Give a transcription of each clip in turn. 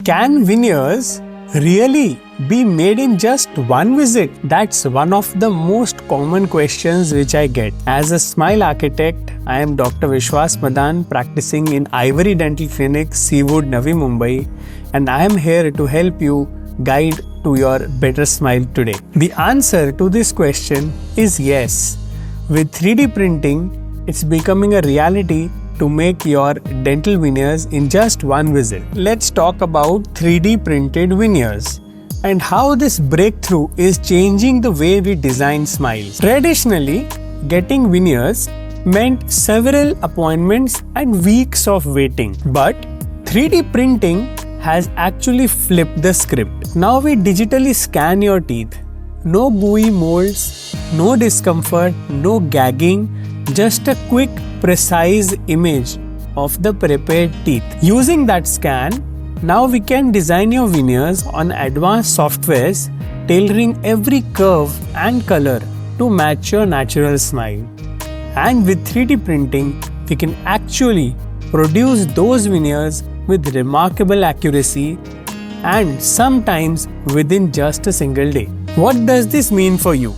Can veneers really be made in just one visit? That's one of the most common questions which I get. As a smile architect, I am Dr. Vishwas Madan, practicing in Ivory Dental Clinic, Seawood, Navi Mumbai, and I am here to help you guide to your better smile today. The answer to this question is yes. With 3D printing, it's becoming a reality to make your dental veneers in just one visit. Let's talk about 3D printed veneers and how this breakthrough is changing the way we design smiles. Traditionally, getting veneers meant several appointments and weeks of waiting. But 3D printing has actually flipped the script. Now we digitally scan your teeth. No gooey molds, no discomfort, no gagging, just a quick, precise image of the prepared teeth. Using that scan, now we can design your veneers on advanced softwares, tailoring every curve and color to match your natural smile. And with 3D printing, we can actually produce those veneers with remarkable accuracy and sometimes within just a single day. What does this mean for you?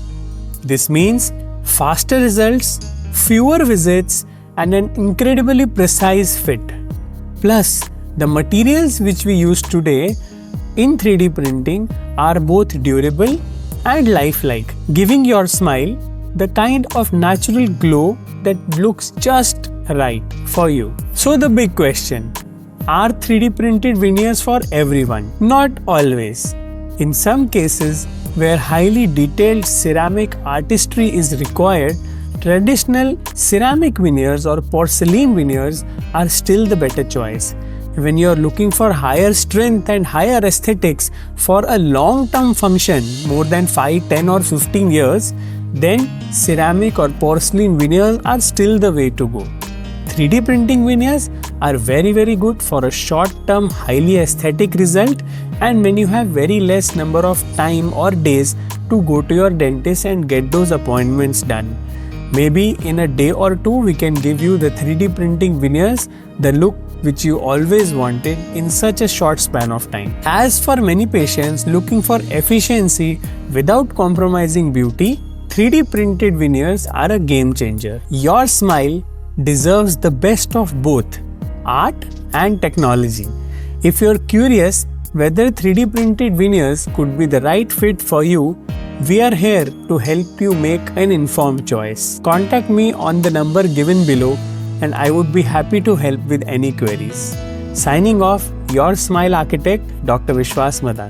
This means faster results, fewer visits, and an incredibly precise fit. Plus, the materials which we use today in 3D printing are both durable and lifelike, giving your smile the kind of natural glow that looks just right for you. So the big question, are 3D printed veneers for everyone? Not always. In some cases, where highly detailed ceramic artistry is required, traditional ceramic veneers or porcelain veneers are still the better choice. When you're looking for higher strength and higher aesthetics for a long-term function, more than 5, 10 or 15 years, then ceramic or porcelain veneers are still the way to go. 3D printing veneers are very good for a short-term, highly aesthetic result, and when you have very less number of time or days to go to your dentist and get those appointments done. Maybe in a day or two, we can give you the 3D printing veneers, the look which you always wanted in such a short span of time. As for many patients looking for efficiency without compromising beauty, 3D printed veneers are a game changer. Your smile deserves the best of both art and technology. If you're curious whether 3D printed veneers could be the right fit for you, we are here to help you make an informed choice. Contact me on the number given below and I would be happy to help with any queries. Signing off, your smile architect, Dr. Vishwas Madan.